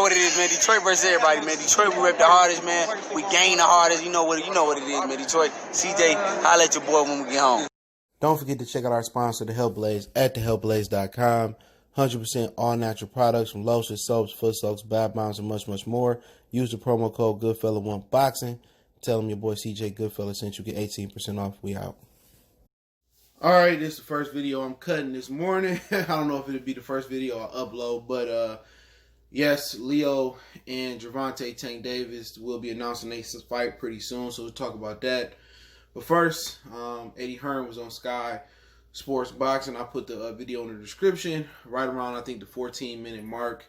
what it is, man. Detroit versus everybody, man. Detroit, we rep the hardest, man. We gain the hardest. You know what it is, man. Detroit, CJ, holla at your boy when we get home. Don't forget to check out our sponsor, The Health Blaze, at thehealthblaze.com. 100% all natural products from lotions, soaps, foot soaks, bath bombs, and much, much more. Use the promo code Goodfella1Boxing. Tell them your boy CJ Goodfella sent you. Get 18% off. We out. All right, this is the first video I'm cutting this morning. I don't know if it'll be the first video I'll upload, but yes, Leo and Gervonta Tank Davis will be announcing their fight pretty soon, so we'll talk about that. But first, Eddie Hearn was on Sky Sports Boxing. I put the video in the description right around, I think, the 14-minute mark.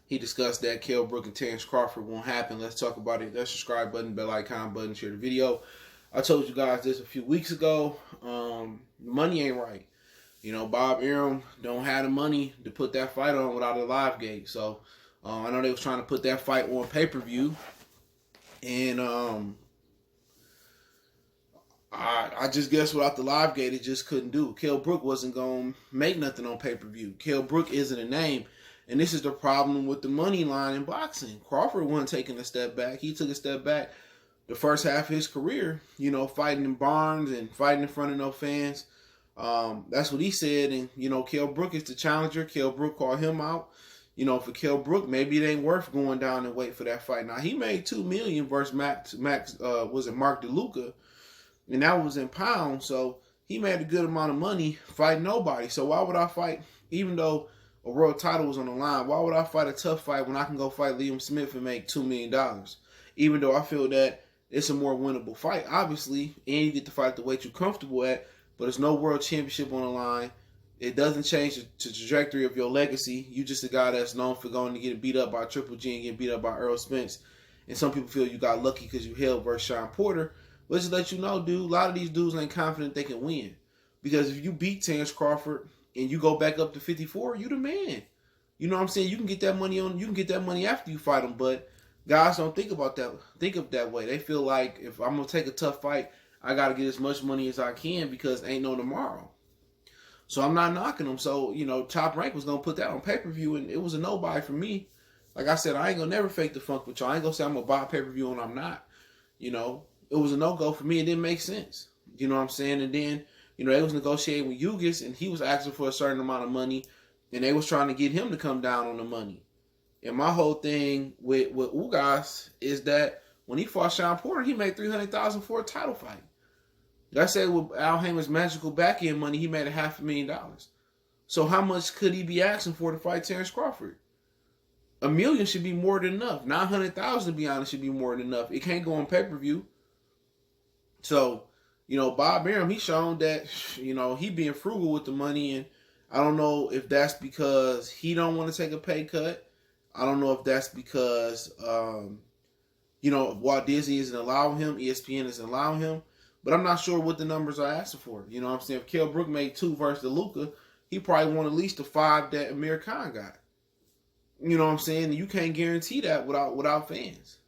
He discussed that Kell, Brook, and Terence Crawford won't happen. Let's talk about it. That subscribe button, bell icon button, share the video. I told you guys this a few weeks ago. Money ain't right. You know, Bob Arum don't have the money to put that fight on without a live gate. So I know they was trying to put that fight on pay-per-view, and I just guess without the live gate, it just couldn't do. Kell Brook wasn't going to make nothing on pay-per-view. Kell Brook isn't a name. And this is the problem with the money line in boxing. Crawford wasn't taking a step back. He took a step back the first half of his career, you know, fighting in barns and fighting in front of no fans. That's what he said. And, you know, Kell Brook is the challenger. Kell Brook called him out. You know, for Kell Brook, maybe it ain't worth going down and wait for that fight. Now, he made $2 million versus Mark DeLuca, and that was in pounds. So he made a good amount of money fighting nobody. So why would I fight, even though a world title was on the line, why would I fight a tough fight when I can go fight Liam Smith and make $2 million? Even though I feel that it's a more winnable fight, obviously, and you get to fight at the weight you're comfortable at, but there's no world championship on the line. It doesn't change the trajectory of your legacy. You just a guy that's known for going to get beat up by Triple G and getting beat up by Earl Spence. And some people feel you got lucky because you held versus Sean Porter. But just let you know, dude, a lot of these dudes ain't confident they can win. Because if you beat Terence Crawford and you go back up to 54, you the man. You know what I'm saying? You can get that money after you fight them, but guys don't think of that way. They feel like if I'm gonna take a tough fight, I gotta get as much money as I can because ain't no tomorrow. So I'm not knocking them. So, you know, Top Rank was gonna put that on pay-per-view, and it was a no-buy for me. Like I said, I ain't gonna never fake the funk with y'all. I ain't gonna say I'm gonna buy pay-per-view and I'm not. You know, it was a no-go for me. It didn't make sense. You know what I'm saying? And then, you know, they was negotiating with Ugis, and he was asking for a certain amount of money, and they was trying to get him to come down on the money. And my whole thing with Ugas is that when he fought Sean Porter, he made $300,000 for a title fight. Like I said, with Al Haymon's magical back-end money, he made $500,000. So how much could he be asking for to fight Terence Crawford? $1 million should be more than enough. $900,000, to be honest, should be more than enough. It can't go on pay-per-view. So, you know, Bob Arum, he's shown that, you know, he being frugal with the money, and I don't know if that's because he don't want to take a pay cut. I don't know if that's because, you know, Walt Disney isn't allowing him, ESPN isn't allowing him, but I'm not sure what the numbers are asking for. You know what I'm saying? If Kell Brook made 2 versus DeLuca, he probably won at least the 5 that Amir Khan got. You know what I'm saying? You can't guarantee that without fans.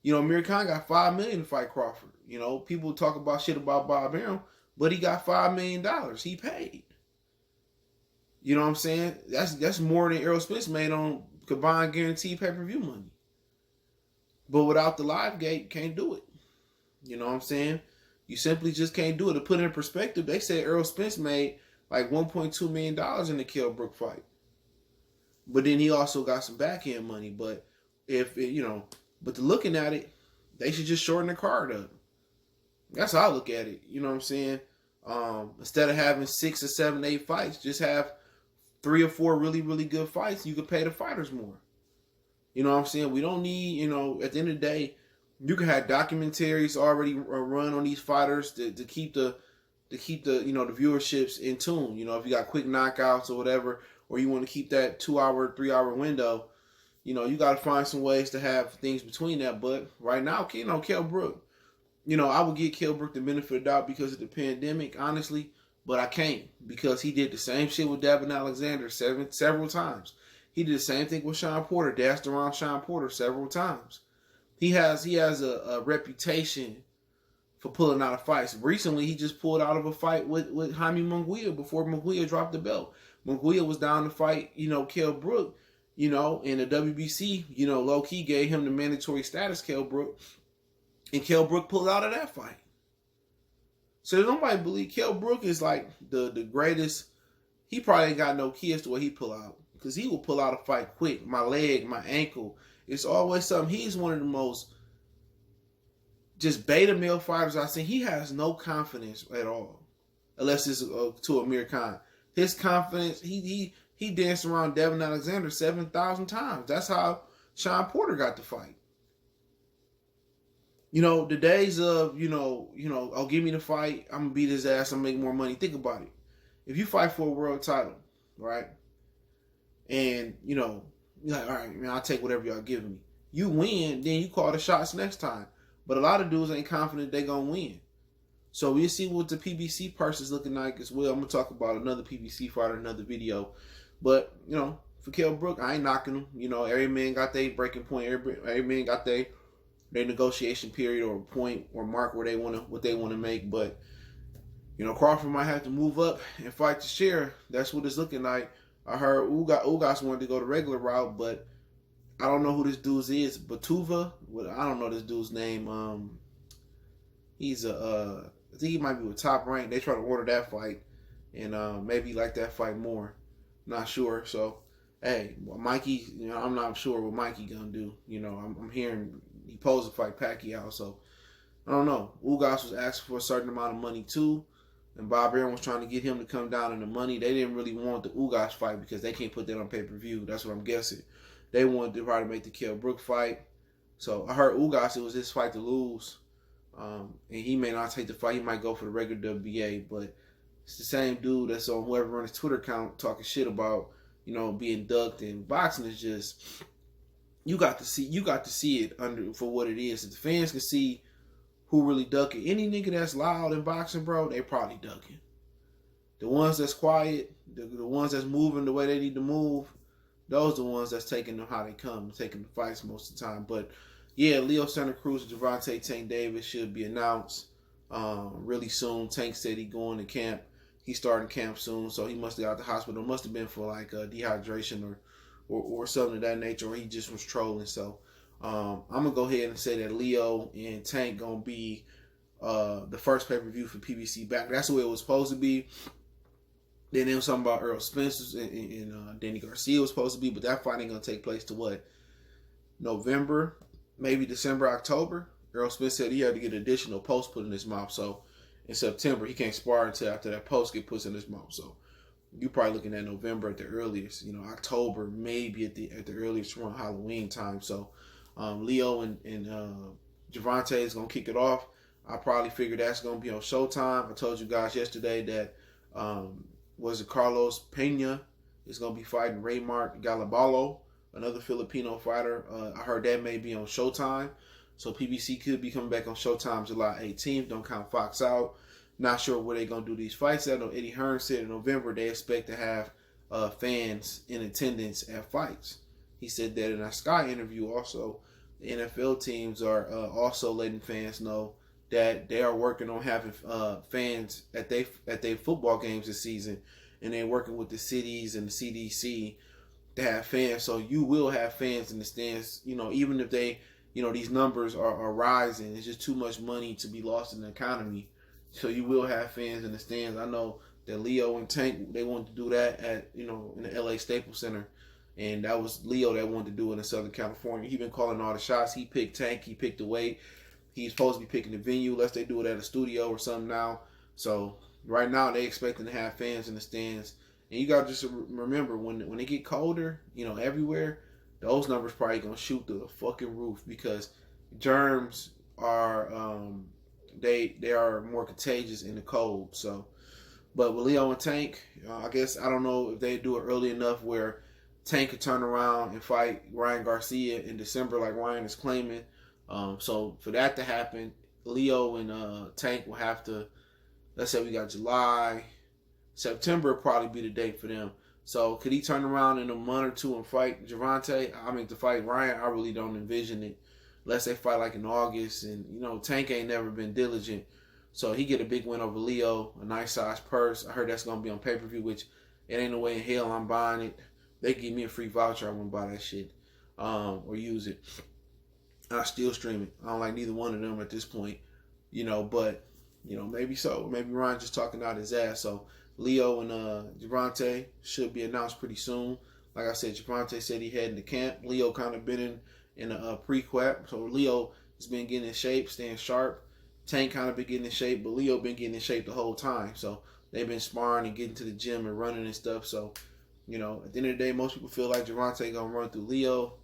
You know, Amir Khan got $5 million to fight Crawford. You know, people talk about shit about Bob Arum, but he got $5 million. He paid. You know what I'm saying? That's more than Errol Spence made on combined guaranteed pay-per-view money. But without the live gate, can't do it. You know what I'm saying? You simply just can't do it. To put it in perspective, they said Errol Spence made like $1.2 million in the Kell Brook fight. But then he also got some backhand money. But but looking at it, they should just shorten the card up. That's how I look at it. You know what I'm saying? Instead of having 6 or 7, 8 fights, just have 3 or 4 really, really good fights. You could pay the fighters more. You know what I'm saying? We don't need, you know, at the end of the day, you can have documentaries already run on these fighters to keep the you know, the viewerships in tune. You know, if you got quick knockouts or whatever, or you want to keep that 2-hour, 3-hour window, you know, you got to find some ways to have things between that. But right now, you know, Kell Brook, you know, I would give Kell Brook the benefit of the doubt because of the pandemic, honestly, but I can't because he did the same shit with Devin Alexander several times. He did the same thing with Sean Porter, dashed around Sean Porter several times. He has a reputation for pulling out of fights. Recently, he just pulled out of a fight with Jaime Munguia before Munguia dropped the belt. Munguia was down to fight, you know, Kell Brook, you know, and the WBC, you know, low key gave him the mandatory status, Kell Brook, and Kell Brook pulled out of that fight. So nobody believe Kell Brook is like the greatest. He probably ain't got no kids to where he pull out, because he will pull out a fight quick. My leg, my ankle, it's always something. He's one of the most just beta male fighters I've seen. He has no confidence at all, unless it's to Amir Khan. His confidence, he danced around Devin Alexander 7,000 times. That's how Sean Porter got the fight. You know, the days of, oh, give me the fight, I'm going to beat his ass, I'm going to make more money. Think about it. If you fight for a world title, right, and, you're like, all right, man, I'll take whatever y'all give me. You win, then you call the shots next time. But a lot of dudes ain't confident they going to win. So we'll see what the PBC person's looking like as well. I'm going to talk about another PBC fighter in another video. But, for Kell Brook, I ain't knocking him. Every man got their breaking point. Every man got their negotiation period or point or mark where what they want to make. But, Crawford might have to move up and fight to share. That's what it's looking like. I heard Ugas wanted to go the regular route, but I don't know who this dude is. Batuva? I don't know this dude's name. He's I think he might be with Top Rank. They try to order that fight, and maybe like that fight more. Not sure. So, hey, Mikey, I'm not sure what Mikey gonna do. I'm hearing he posed to fight Pacquiao, so I don't know. Ugas was asking for a certain amount of money too, and Bob Arum was trying to get him to come down in the money. They didn't really want the Ugas fight because they can't put that on pay-per-view. That's what I'm guessing. They wanted to try to make the Kell Brook fight. So I heard Ugas, it was his fight to lose. And he may not take the fight. He might go for the regular WBA, but it's the same dude that's on whoever on his Twitter account talking shit about, being ducked. And boxing is just, you got to see it under for what it is. If the fans can see who really ducking, any nigga that's loud in boxing, bro, they probably ducking. The ones that's quiet, the ones that's moving the way they need to move, those are the ones that's taking them how they come, taking the fights most of the time. But yeah, Leo Santa Cruz and Gervonta Tank Davis should be announced really soon. Tank said he going to camp. He's starting camp soon, so he must have got out the hospital. It must have been for like dehydration or something of that nature, or he just was trolling. So I'm gonna go ahead and say that Leo and Tank gonna be the first pay-per-view for PBC back. That's the way it was supposed to be. Then there was something about Earl Spence and Danny Garcia was supposed to be, but that fight ain't gonna take place to what? November, maybe December, October. Earl Spence said he had to get additional posts put in his mouth, so in September he can't spar until after that post get put in his mouth. So you're probably looking at November at the earliest, October maybe at the earliest around Halloween time. So Leo and Gervonta is gonna kick it off. I probably figure that's gonna be on Showtime. I told you guys yesterday that was it Carlos Pena is gonna be fighting Raymart Galabalo, another Filipino fighter. I heard that may be on Showtime. So PBC could be coming back on Showtime July 18th. Don't count Fox out. Not sure where they're going to do these fights. I know Eddie Hearn said in November they expect to have fans in attendance at fights. He said that in a Sky interview also. The NFL teams are also letting fans know that they are working on having fans at their football games this season. And they're working with the cities and the CDC to have fans. So you will have fans in the stands, even if they, these numbers are rising. It's just too much money to be lost in the economy. So you will have fans in the stands. I know that Leo and Tank, they wanted to do that at, in the LA Staples Center. And that was Leo that wanted to do it in Southern California. He been calling all the shots. He picked Tank. He picked the weight. He's supposed to be picking the venue, unless they do it at a studio or something now. So right now they expecting to have fans in the stands. And you got to just remember, when they get colder, everywhere, those numbers probably going to shoot through the fucking roof, because germs are, they are more contagious in the cold. So, but with Leo and Tank, I guess, I don't know if they do it early enough where Tank could turn around and fight Ryan Garcia in December like Ryan is claiming. So for that to happen, Leo and Tank will have to, let's say we got July, September will probably be the date for them. So could he turn around in a month or two and fight Gervonta? To fight Ryan, I really don't envision it. Unless they fight like in August. And, Tank ain't never been diligent. So he get a big win over Leo, a nice size purse. I heard that's going to be on pay-per-view, which it ain't no way in hell I'm buying it. they give me a free voucher, I wouldn't buy that shit or use it. I still stream it. I don't like neither one of them at this point, but maybe so. Maybe Ron just talking out his ass. So Leo and Gervonta should be announced pretty soon. Like I said, Gervonta said he heading to camp. Leo kind of been in a pre-quap. So Leo has been getting in shape, staying sharp. Tank kind of been getting in shape, but Leo been getting in shape the whole time. So they've been sparring and getting to the gym and running and stuff. So, at the end of the day, most people feel like Gervonta gonna run through Leo.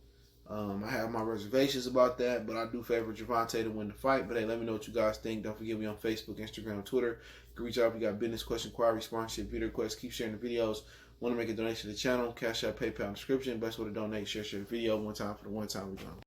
I have my reservations about that, but I do favor Gervonta to win the fight. But hey, let me know what you guys think. Don't forget me on Facebook, Instagram, Twitter. You can reach out if you got business, question, inquiry, sponsorship, video requests. Keep sharing the videos. Want to make a donation to the channel? Cash App, PayPal, description. Best way to donate, share the video one time for the one time we done.